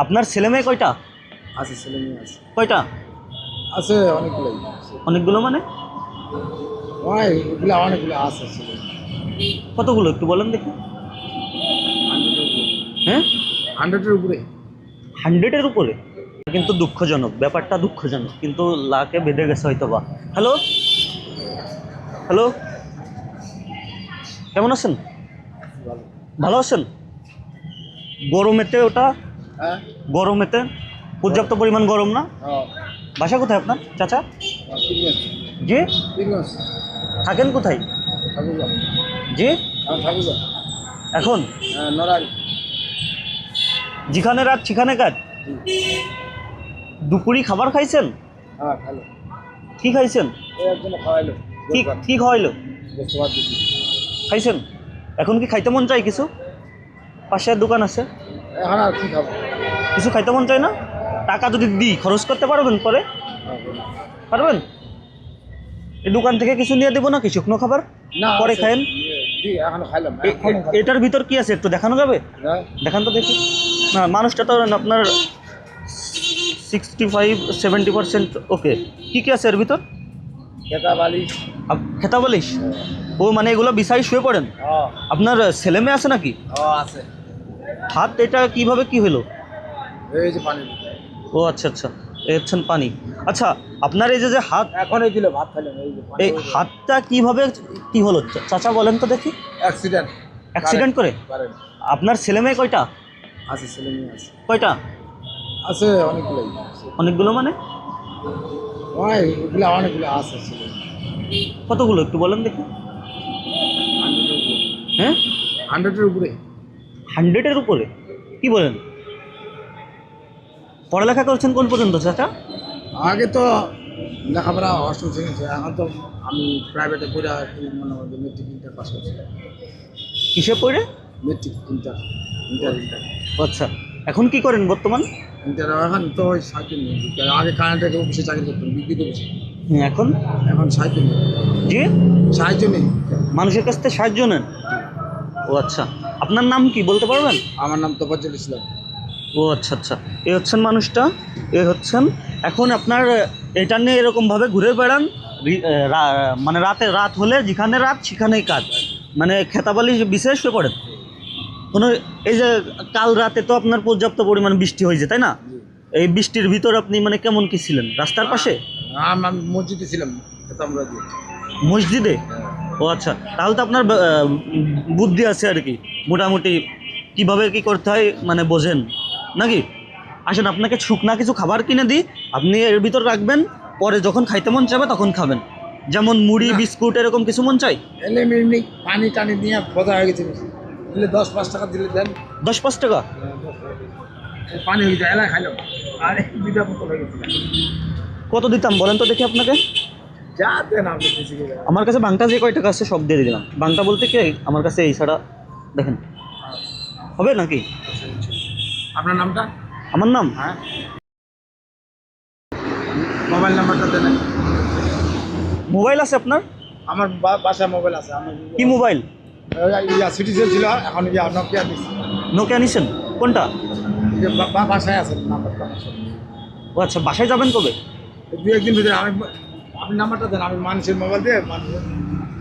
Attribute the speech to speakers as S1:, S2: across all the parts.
S1: আপনার ছেলে মেয়ে কয়টা?
S2: আছে, ছেলে মেয়ে আছে।
S1: কয়টা?
S2: আছে অনেকগুলোই।
S1: অনেকগুলো মানে?
S2: এগুলো অনেকগুলো আছে ছেলে।
S1: কতগুলো একটু বলেন দেখি।
S2: 100-এর উপরে।
S1: হ্যাঁ,
S2: 100-এর উপরে।
S1: 100-এর উপরে? কিন্তু দুঃখজনক, ব্যাপারটা দুঃখজনক, কিন্তু লাকে বেঁধে গেছে হয়তো বা। হ্যালো হ্যালো, কেমন আছেন?
S2: ভালো।
S1: ভালো আছেন? গরমেতে ওটা,
S2: হ্যাঁ।
S1: গরমেতে পর্যাপ্ত পরিমাণ গরম না?
S2: হ্যাঁ।
S1: বাসা কোথায় আপনার চাচা?
S2: পীরগঞ্জ।
S1: জি,
S2: পীরগঞ্জ।
S1: থাকেন কোথায়?
S2: ঠাকুরগাঁও।
S1: জি,
S2: ঠাকুরগাঁও।
S1: এখন
S2: হ্যাঁ, নড়াইল।
S1: যেখানে রাত সেখানে কাজ। দুপুরি খাবার খাইছেন?
S2: হ্যাঁ, ভালো।
S1: কি খাইছেন?
S2: ওই একজন খাওয়াইলো।
S1: কি কি খাওয়াইলো?
S2: বুঝতে পারছি।
S1: খাইছেন? এখন কি খাইতে মন চাই কিছু? পাশে দোকান আছে,
S2: এখন আর কি খাবো?
S1: কিছু খাইতে মন চাই না? টাকা যদি দিই খরচ করতে পারবেন পরে? পারবেন? এই দোকান থেকে কিছু নিয়ে দেবো নাকি শুকনো খাবার?
S2: না,
S1: পরে খায়েন।
S2: এখন খাইলাম।
S1: এটার ভিতর কি আছে একটু দেখানো যাবে? দেখান তো দেখি। না, মানুষটা তো আপনার 65-70% ওকে। কি কি আছে এর ভিতর?
S2: খেতা বালিশ।
S1: খেতা বলিস? ও মানে এগুলো বিছাই শুয়ে পড়েন? আপনার ছেলে মেয়ে আছে নাকি?
S2: আছে।
S1: হাত এটা কিভাবে কি হলো?
S2: এই যে পানি।
S1: ও আচ্ছা আচ্ছা, এই হচ্ছেন পানি। আচ্ছা, আপনার এই যে হাত,
S2: এখনই দিল ভাত খাইলাম। এই যে
S1: এই হাতটা কিভাবে কি হলো চাচা বলেন তো দেখি।
S2: অ্যাক্সিডেন্ট।
S1: অ্যাক্সিডেন্ট করে? আপনার ছেলে মেয়ে কয়টা?
S2: আছে, ছেলে মেয়ে আছে।
S1: কয়টা?
S2: আছে অনেকগুলোই।
S1: অনেকগুলো মানে?
S2: এগুলো অনেকগুলো আছে ছেলে।
S1: কতগুলো একটু বলেন দেখি।
S2: 100-এর উপরে।
S1: হ্যাঁ,
S2: 100-এর উপরে।
S1: 100-এর উপরে? কি বলেন? পড়ালেখা করছেন কোন পর্যন্ত চাচা?
S2: আগে তো লেখাপড়া অষ্টম শ্রেণী ছিল, এখন তো আমি প্রাইভেটে পড়ে মনে হয় মেট্রিক ইন্টার পাস করছি।
S1: কিসে পড়ে?
S2: মেট্রিক ইন্টার ইন্টার ইন্টার
S1: আচ্ছা, এখন কি করেন বর্তমান?
S2: ইন্টার এখন তো ওই সাইকেল নেই। আগে কারেন্টের অফিসে চাকরি করতাম, বিদ্যুৎ অফিসে।
S1: এখন?
S2: এখন সাইকেল নেই।
S1: জি,
S2: সাহায্য নেই।
S1: মানুষের কাছ থেকে সাহায্য নেন? ও আচ্ছা, আপনার নাম কি বলতে পারবেন?
S2: আমার নাম তোফাজ্জল ইসলাম।
S1: ও আচ্ছা আচ্ছা, এ হচ্ছেন মানুষটা, এ হচ্ছেন। এখন আপনার এটা নিয়ে এরকমভাবে ঘুরে বেড়ান, মানে রাত হলে যেখানে রাত সেখানেই কাজ, মানে খেতাবালি বিশেষ হয়ে পড়েন কোনো। এই যে কাল রাতে তো আপনার পর্যাপ্ত পরিমাণ বৃষ্টি হয়েছে তাই না? এই বৃষ্টির ভিতর আপনি মানে কেমন কি ছিলেন রাস্তার পাশে?
S2: আমি মসজিদে ছিলাম। আমরা
S1: মসজিদে? ও আচ্ছা, তাহলে তো আপনার বুদ্ধি আছে আর কি, মোটামুটি কিভাবে কি করতে হয় মানে বোঝেন নাকি? আসেন, আপনাকে শুকনা কিছু খাবার কিনে দিই, আপনি এর ভিতর রাখবেন, পরে যখন খাইতে মন চাইবে তখন খাবেন। যেমন মুড়ি বিস্কুট এরকম কিছু মন চাই?
S2: এমনি পানি টানি নিয়ে বোঝা হয়ে গেছে। দিলে 10-5 টাকা দিলে দেন।
S1: 10-5 টাকা
S2: পানি হয়ে যায়, এলাই খাইলাম। আর দুইটা বোতল হয়ে গেছে।
S1: কত দিতাম বলেন তো দেখি আপনাকে?
S2: যা দেন আপনি।
S1: আমার কাছে বাংটা যে কয় টাকা আছে সব দিয়ে দিলাম। বাংটা বলতে কি আমার কাছে এই ছাড়া দেখেন হবে নাকি?
S2: আপনার নামটা?
S1: আমার নাম?
S2: হ্যাঁ, মোবাইল নাম্বারটা দেন।
S1: মোবাইল আছে আপনার?
S2: আমার বাসায় মোবাইল আছে। আমার
S1: কি মোবাইল?
S2: সিটিজেন ছিল, এখন নকিয়া দিচ্ছি।
S1: নোকিয়া নিছেন? কোনটা?
S2: বাসায় আছে নাম্বারটা আমার সাথে।
S1: ও আচ্ছা, বাসায় যাবেন কবে?
S2: 2-1 দিন ভিতরে আপনি নাম্বারটা দেন, আমি মানুষের মোবাইল দিয়ে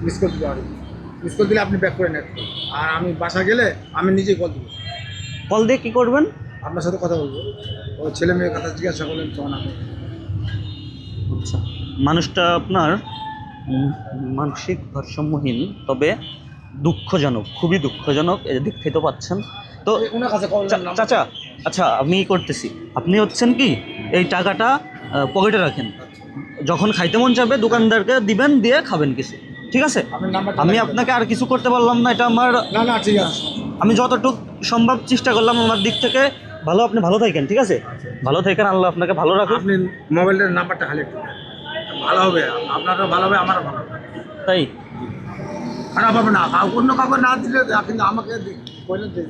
S2: মিস কল দিতে পারি। মিস কল দিলে আপনি ব্যাক করে নেন, আর আমি বাসা গেলে আমি নিজেই কল দেবো।
S1: কল দিয়ে কী করবেন?
S2: আপনার সাথে কথা বলবো। ও ছেলে মেয়ের কথা জিজ্ঞাসা করলেন তখন আমি।
S1: আচ্ছা, মানুষটা আপনার মানসিক ভারসাম্যহীন, তবে দুঃখজনক, খুবই দুঃখজনক, দেখতে তো পাচ্ছেন তো।
S2: ওনার কাছে
S1: চাচা, আচ্ছা আমি করতেছি, আপনি হচ্ছেন কি এই টাকাটা পকেটে রাখেন, যখন খাইতে মন চাইবে দোকানদারকে দিবেন, দিয়ে খাবেন কিছু, ঠিক আছে? আমি আপনাকে আর কিছু করতে পারলাম না, এটা আমার।
S2: না ঠিক আছে,
S1: আমি যতটুকু সম্ভব চেষ্টা করলাম আমার দিক থেকে। ভালো, আপনি ভালো থাকেন, ঠিক আছে? ভালো থাকেন, আল্লাহ আপনাকে ভালো রাখুন।
S2: আপনি মোবাইলের নাম্বারটা খালি একটু ভালো হবে, আপনারও ভালো হবে, আমারও ভালো হবে।
S1: তাই
S2: খারাপ হবে না, অন্য কাউকে না দিলে, কিন্তু আমাকে বললেন যে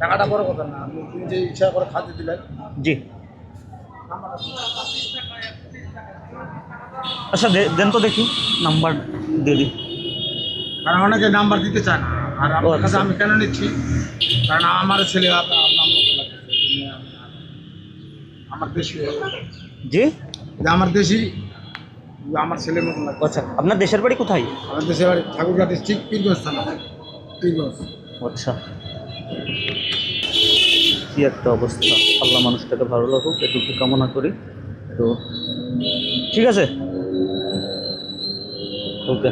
S2: টাকাটা বড় কথা না, আপনি যে ইচ্ছা করে খাদ্য দিলেন।
S1: জি, আচ্ছা দেন তো দেখি, নাম্বার দিয়ে দিই।
S2: কারণ অনেকে নাম্বার দিতে চায় না, আর আপনার কাছে আমি কেন নিচ্ছি, কারণ আমার ছেলে আপনার নাম্বার লাগছে। আমার দেশি,
S1: জি
S2: এটা আমার দেশি, আমার ছেলের মতন লাগবে।
S1: আচ্ছা, আপনার দেশের বাড়ি কোথায়?
S2: আমার দেশের বাড়ি ঠাকুরগাঁ ডিস্ট্রিক্ট, পীরগঞ্জ থানা, পীরগঞ্জ।
S1: আচ্ছা, কি একটা অবস্থা। আল্লাহ মানুষটাকে ভালো লাগুক, এটুকু কামনা করি। তো ঠিক আছে, ওকে।